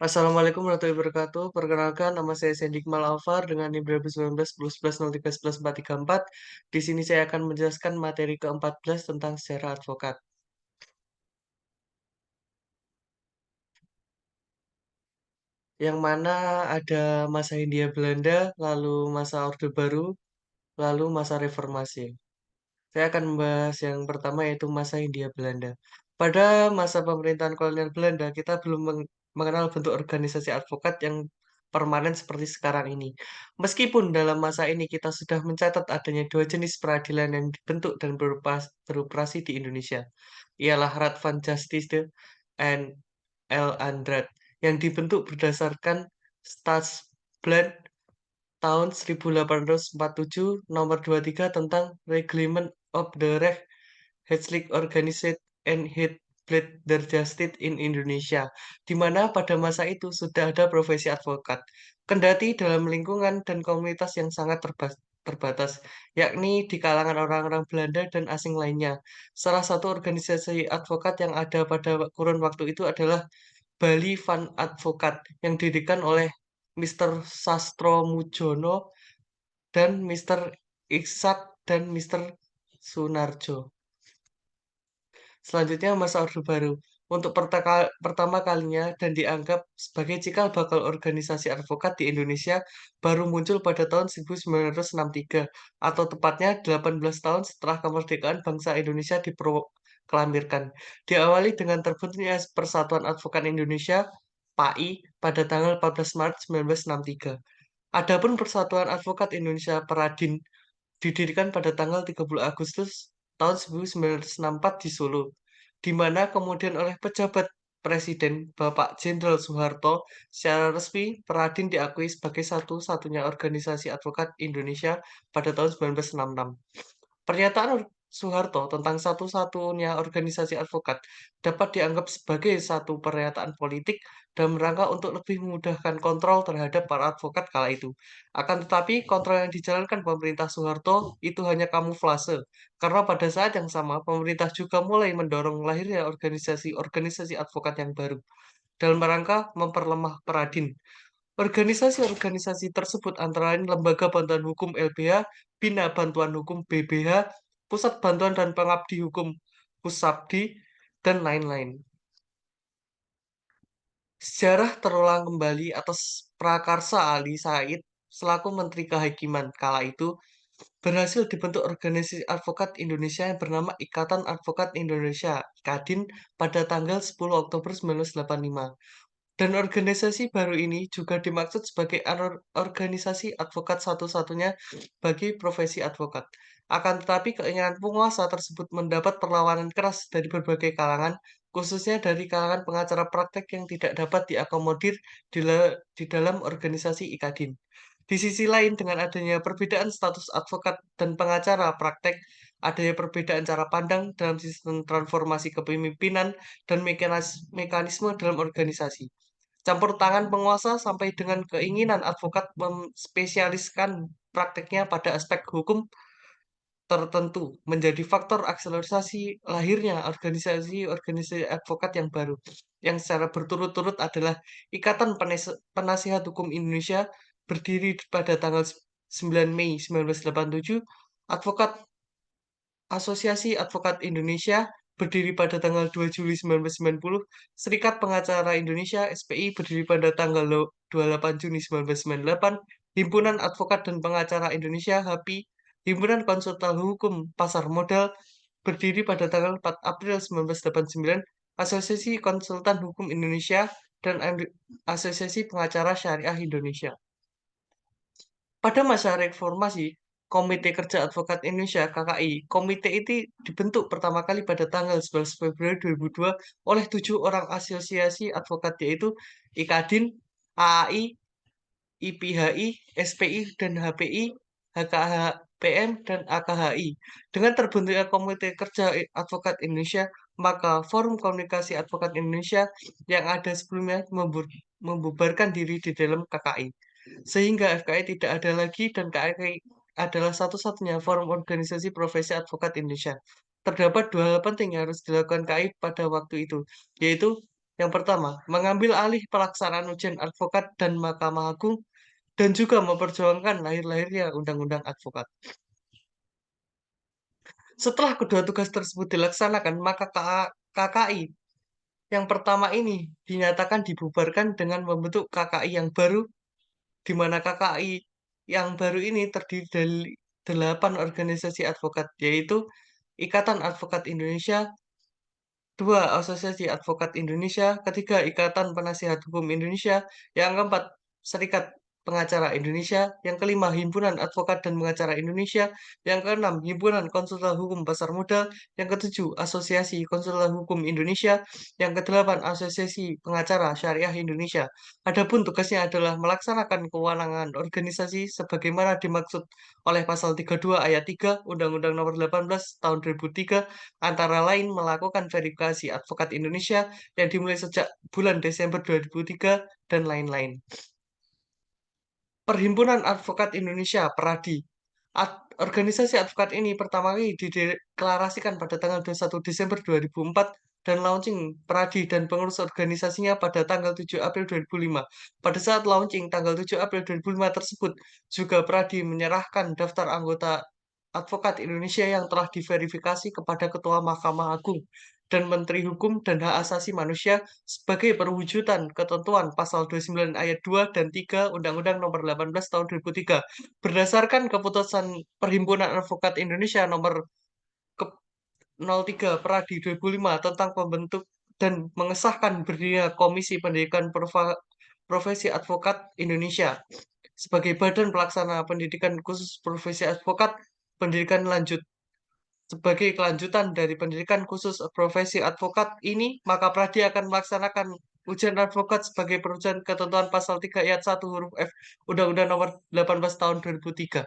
Assalamualaikum warahmatullahi wabarakatuh. Perkenalkan, nama saya Sandy Iqmal Alfar dengan NIM 2019 1011 013 1144. Di sini saya akan menjelaskan materi ke-14 tentang sejarah advokat, yang mana ada masa Hindia Belanda, lalu masa Orde Baru, lalu masa Reformasi. Saya akan membahas yang pertama yaitu masa Hindia Belanda. Pada masa pemerintahan kolonial Belanda, kita belum mengenal bentuk organisasi advokat yang permanen seperti sekarang ini. Meskipun dalam masa ini kita sudah mencatat adanya dua jenis peradilan yang dibentuk dan beroperasi di Indonesia, ialah Raad van Justice and L. Andrade, yang dibentuk berdasarkan Staatsblad tahun 1847 nomor 23 tentang Reglement of the Rechtstreek Organisatie en het Blad der Justice in Indonesia, di mana pada masa itu sudah ada profesi advokat, kendati dalam lingkungan dan komunitas yang sangat terbatas, yakni di kalangan orang-orang Belanda dan asing lainnya. Salah satu organisasi advokat yang ada pada kurun waktu itu adalah Bali Van Advocat yang didirikan oleh Mr. Sastro Mujono dan Mr. Iksak dan Mr. Sunarjo. Selanjutnya masa Orde Baru. Untuk pertama kalinya dan dianggap sebagai cikal bakal organisasi advokat di Indonesia baru muncul pada tahun 1963 atau tepatnya 18 tahun setelah kemerdekaan bangsa Indonesia diproklamirkan. Diawali dengan terbentuknya Persatuan Advokat Indonesia (PAI) pada tanggal 14 Maret 1963. Adapun Persatuan Advokat Indonesia Peradin didirikan pada tanggal 30 Agustus tahun 1964 di Solo, di mana kemudian oleh pejabat Presiden Bapak Jenderal Soeharto secara resmi Peradin diakui sebagai satu-satunya organisasi advokat Indonesia pada tahun 1966. Pernyataan Soeharto tentang satu-satunya organisasi advokat dapat dianggap sebagai satu pernyataan politik dalam rangka untuk lebih memudahkan kontrol terhadap para advokat kala itu. Akan tetapi, kontrol yang dijalankan pemerintah Soeharto itu hanya kamuflase, karena pada saat yang sama pemerintah juga mulai mendorong lahirnya organisasi-organisasi advokat yang baru dalam rangka memperlemah Peradin. Organisasi-organisasi tersebut antara lain Lembaga Bantuan Hukum LBH, Bina Bantuan Hukum BBH, Pusat Bantuan dan Pengabdi Hukum Pusabdi, dan lain-lain. Sejarah terulang kembali atas prakarsa Ali Said selaku Menteri Kehakiman kala itu berhasil dibentuk organisasi advokat Indonesia yang bernama Ikatan Advokat Indonesia (IKADIN) pada tanggal 10 Oktober 1985. Dan organisasi baru ini juga dimaksud sebagai organisasi advokat satu-satunya bagi profesi advokat. Akan tetapi keinginan penguasa tersebut mendapat perlawanan keras dari berbagai kalangan, khususnya dari kalangan pengacara praktek yang tidak dapat diakomodir di dalam organisasi IKADIN. Di sisi lain, dengan adanya perbedaan status advokat dan pengacara praktek, adanya perbedaan cara pandang dalam sistem transformasi kepemimpinan dan mekanisme dalam organisasi. Campur tangan penguasa sampai dengan keinginan advokat memspesialiskan prakteknya pada aspek hukum tertentu menjadi faktor akselerasi lahirnya organisasi-organisasi advokat yang baru, yang secara berturut-turut adalah Ikatan Penasihat Hukum Indonesia berdiri pada tanggal 9 Mei 1987, Advokat Asosiasi Advokat Indonesia berdiri pada tanggal 2 Juli 1990, Serikat Pengacara Indonesia (SPI) berdiri pada tanggal 28 Juni 1998, Himpunan Advokat dan Pengacara Indonesia (HAPI), Himpunan Konsultan Hukum Pasar Modal berdiri pada tanggal 4 April 1989, Asosiasi Konsultan Hukum Indonesia, dan Asosiasi Pengacara Syariah Indonesia. Pada masa reformasi, Komite Kerja Advokat Indonesia (KKI), komite itu dibentuk pertama kali pada tanggal 11 Februari 2002 oleh 7 orang asosiasi advokat yaitu IKADIN, AAI, IPHI, SPI, dan HPI, HKHPM, dan AKHI. Dengan terbentuknya Komite Kerja Advokat Indonesia, maka Forum Komunikasi Advokat Indonesia yang ada sebelumnya membubarkan diri di dalam KKI. Sehingga FKI tidak ada lagi dan KKI adalah satu-satunya forum organisasi profesi advokat Indonesia. Terdapat dua hal penting yang harus dilakukan KAI pada waktu itu, yaitu Yang pertama, mengambil alih pelaksanaan ujian advokat dan Mahkamah Agung dan juga memperjuangkan lahir-lahirnya Undang-Undang Advokat. Setelah kedua tugas tersebut dilaksanakan, maka KKI yang pertama ini dinyatakan dibubarkan dengan membentuk KKI yang baru, di mana KKI yang baru ini terdiri dari 8 organisasi advokat, yaitu Ikatan Advokat Indonesia, 2 Asosiasi Advokat Indonesia, ketiga Ikatan Penasihat Hukum Indonesia, yang keempat Serikat Pengacara Indonesia, yang kelima Himpunan Advokat dan Pengacara Indonesia, yang keenam Himpunan Konsultan Hukum Pasar Modal, yang ketujuh Asosiasi Konsultan Hukum Indonesia, yang kedelapan Asosiasi Pengacara Syariah Indonesia. Adapun tugasnya adalah melaksanakan kewenangan organisasi sebagaimana dimaksud oleh pasal 32 ayat 3 Undang-Undang Nomor 18 Tahun 2003, antara lain melakukan verifikasi advokat Indonesia yang dimulai sejak bulan Desember 2003 dan lain-lain. Perhimpunan Advokat Indonesia (Peradi). Organisasi advokat ini pertama kali dideklarasikan pada tanggal 21 Desember 2004 dan launching Peradi dan pengurus organisasinya pada tanggal 7 April 2005. Pada saat launching tanggal 7 April 2005 tersebut, juga Peradi menyerahkan daftar anggota advokat Indonesia yang telah diverifikasi kepada Ketua Mahkamah Agung dan Menteri Hukum dan Hak Asasi Manusia sebagai perwujudan ketentuan pasal 29 ayat 2 dan 3 Undang-Undang Nomor 18 Tahun 2003. Berdasarkan keputusan Perhimpunan Advokat Indonesia Nomor 03 Peradi 2005 tentang pembentuk dan mengesahkan berdirinya Komisi Pendidikan Profesi Advokat Indonesia sebagai badan pelaksana pendidikan khusus profesi advokat pendidikan lanjut. Sebagai kelanjutan dari pendidikan khusus profesi advokat ini, maka Pradi akan melaksanakan ujian advokat sebagai perwujudan ketentuan pasal 3 ayat 1 huruf F Undang-Undang Nomor 18 Tahun 2003.